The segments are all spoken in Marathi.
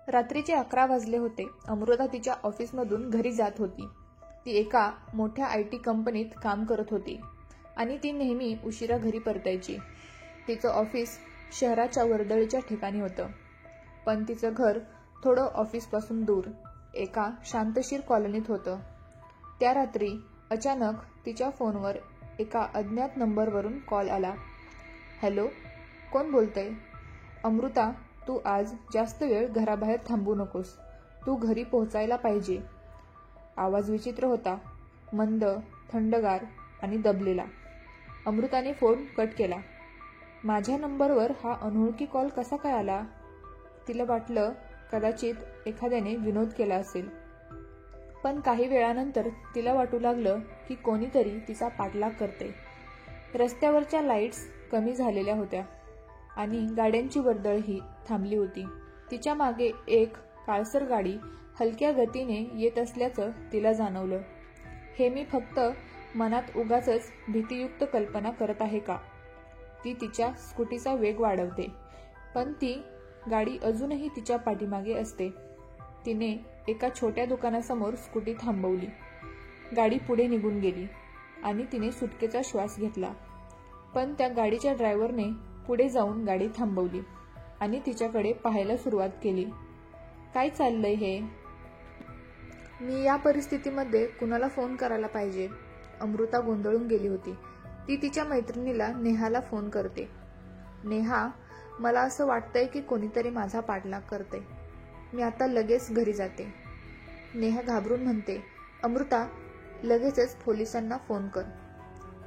रात्रीचे 11 वाजले होते. अमृता तिच्या ऑफिसमधून घरी जात होती. ती एका मोठ्या IT कंपनीत काम करत होती आणि ती नेहमी उशिरा घरी परतायची. तिचं ऑफिस शहराच्या वर्दळीच्या ठिकाणी होतं, पण तिचं घर थोडं ऑफिसपासून दूर एका शांतशीर कॉलनीत होतं. त्या रात्री अचानक तिच्या फोनवर एका अज्ञात नंबरवरून कॉल आला. हॅलो, कोण बोलतंय? अमृता, तू आज जास्त वेळ घराबाहेर थांबू नकोस. तू घरी पोहोचायला पाहिजे. आवाज विचित्र होता, मंद, थंडगार आणि दबलेला. अमृताने फोन कट केला. माझ्या नंबरवर हा अनोळखी कॉल कसा काय आला? तिला वाटलं कदाचित एखाद्याने विनोद केला असेल. पण काही वेळानंतर तिला वाटू लागलं की कोणीतरी तिचा पाठलाग करते. रस्त्यावरच्या लाईट्स कमी झालेल्या होत्या आणि गाड्यांची वर्दळही थांबली होती. तिच्या मागे एक काळसर गाडी हलक्या गतीने येत असल्याचं तिला जाणवलं. हे मी फक्त मनात उगाचच भीतीयुक्त कल्पना करत आहे का? ती तिच्या स्कूटीचा वेग वाढवते, पण ती गाडी अजूनही तिच्या पाठीमागे असते. तिने एका छोट्या दुकानासमोर स्कूटी थांबवली. गाडी पुढे निघून गेली आणि तिने सुटकेचा श्वास घेतला. पण त्या गाडीच्या ड्रायव्हरने पुढे जाऊन गाडी थांबवली आणि तिच्याकडे पाहायला सुरुवात केली. काय चाललंय हे? मी या परिस्थितीमध्ये कुणाला फोन करायला पाहिजे? अमृता गोंधळून गेली होती. ती तिच्या मैत्रिणीला नेहाला फोन करते. नेहा, मला असं वाटतंय की कोणीतरी माझा पाठलाग करते. मी आता लगेच घरी जाते. नेहा घाबरून म्हणते. अमृता, लगेचच पोलिसांना फोन कर.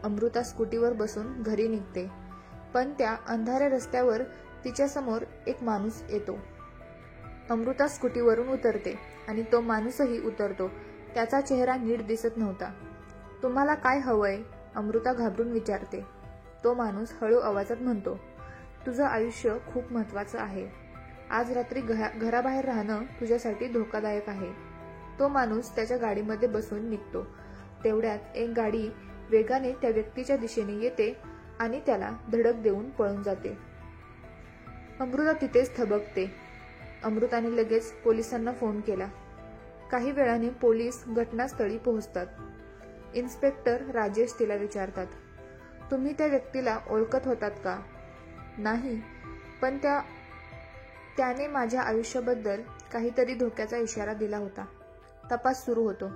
अमृता स्कूटीवर बसून घरी निघते, पण त्या अंधाऱ्या रस्त्यावर तिच्यासमोर एक माणूस येतो. अमृता स्कूटीवरून उतरते आणि तो माणूसही उतरतो. त्याचा चेहरा नीट दिसत नव्हता. तुम्हाला काय हवंय? अमृता घाबरून विचारते. तो माणूस हळू आवाजात म्हणतो, तुझं आयुष्य खूप महत्वाचं आहे. आज रात्री घराबाहेर राहणं तुझ्यासाठी धोकादायक आहे. तो माणूस त्याच्या गाडीमध्ये बसून निघतो. तेवढ्यात एक गाडी वेगाने त्या व्यक्तीच्या दिशेने येते आणि त्याला धडक देऊन पळून जाते. अमृता तिथेच थबकते. अमृताने लगेच पोलिसांना फोन केला. काही वेळाने पोलीस घटनास्थळी पोहोचतात. इन्स्पेक्टर राजेश तिला विचारतात, तुम्ही त्या व्यक्तीला ओळखत होतात का? नाही, पण त्याने माझ्या आयुष्याबद्दल काहीतरी धोक्याचा इशारा दिला होता. तपास सुरू होतो.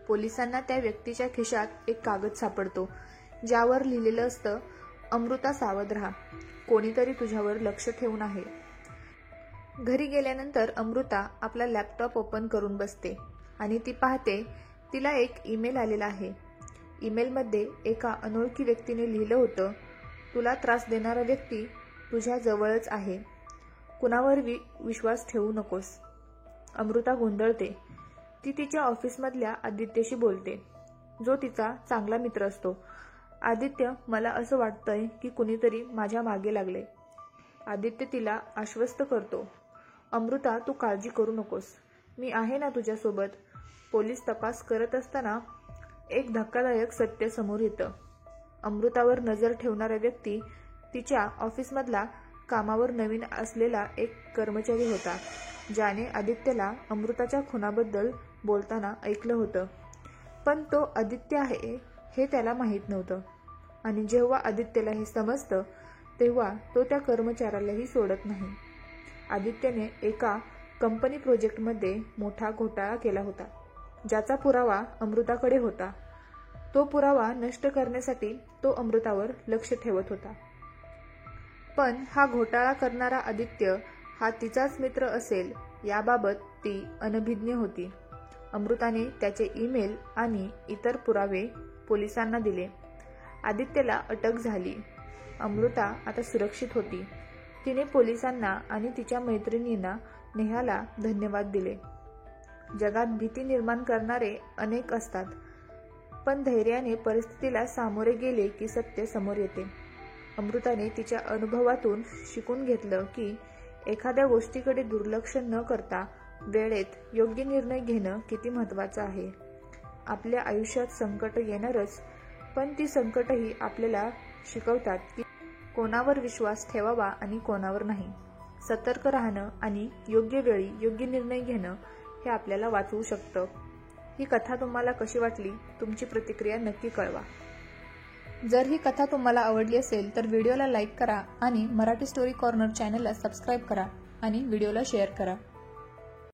पोलिसांना त्या व्यक्तीच्या खिशात एक कागद सापडतो, ज्यावर लिहिलेलं असतं, अमृता सावध राहा, कोणीतरी तुझ्यावर लक्ष ठेवून आहे. घरी गेल्यानंतर अमृता आपला लॅपटॉप ओपन करून बसते आणि ती पाहते तिला एक ईमेल आलेला आहे. ईमेलमध्ये एका अनोळखी व्यक्तीने लिहिलं होतं, तुला त्रास देणारा व्यक्ती तुझ्या जवळच आहे. कुणावर विश्वास ठेवू नकोस. अमृता गोंधळते. ती तिच्या ऑफिसमधल्या आदित्यशी बोलते, जो तिचा चांगला मित्र असतो. आदित्य, मला असं वाटतंय की कुणीतरी माझ्या मागे लागले. आदित्य तिला आश्वस्त करतो, अमृता, तू काळजी करू नकोस. मी आहे ना तुझ्यासोबत. पोलीस तपास करत असताना एक धक्कादायक सत्य समोर येतं. अमृतावर नजर ठेवणारा व्यक्ती तिच्या ऑफिसमधला कामावर नवीन असलेला एक कर्मचारी होता, ज्याने आदित्यला अमृताच्या खुनाबद्दल बोलताना ऐकलं होतं. पण तो आदित्य आहे हे त्याला माहीत नव्हतं. आणि जेव्हा आदित्यला हे समजतं तेव्हा तो त्या कर्मचाऱ्यालाही सोडत नाही. आदित्यने एका कंपनी प्रोजेक्टमध्ये मोठा घोटाळा केला होता, ज्याचा पुरावा अमृताकडे होता. तो पुरावा नष्ट करण्यासाठी तो अमृतावर लक्ष ठेवत होता. पण हा घोटाळा करणारा आदित्य हा तिचाच मित्र असेल याबाबत ती अनभिज्ञ होती. अमृताने त्याचे ईमेल आणि इतर पुरावे पोलिसांना दिले. आदित्यला अटक झाली. अमृता आता सुरक्षित होती. तिने पोलिसांना आणि तिच्या मैत्रिणींना नेहाला धन्यवाद दिले. जगात भीती निर्माण करणारे अनेक असतात, पण धैर्याने परिस्थितीला सामोरे गेले की सत्य समोर येते. अमृताने तिच्या अनुभवातून शिकून घेतलं की एखाद्या गोष्टीकडे दुर्लक्ष न करता वेळेत योग्य निर्णय घेणं किती महत्त्वाचं आहे. आपल्या आयुष्यात संकट येणारच, पण ती संकटही आपल्याला शिकवतात की कोणावर विश्वास ठेवावा आणि कोणावर नाही. सतर्क राहणं आणि योग्य वेळी योग्य निर्णय घेणं हे आपल्याला वाचवू शकतं. ही कथा तुम्हाला कशी वाटली? तुमची प्रतिक्रिया नक्की कळवा. जर ही कथा तुम्हाला आवडली असेल तर व्हिडिओला लाईक करा आणि मराठी स्टोरी कॉर्नर चॅनलला सबस्क्राईब करा आणि व्हिडिओला शेअर करा.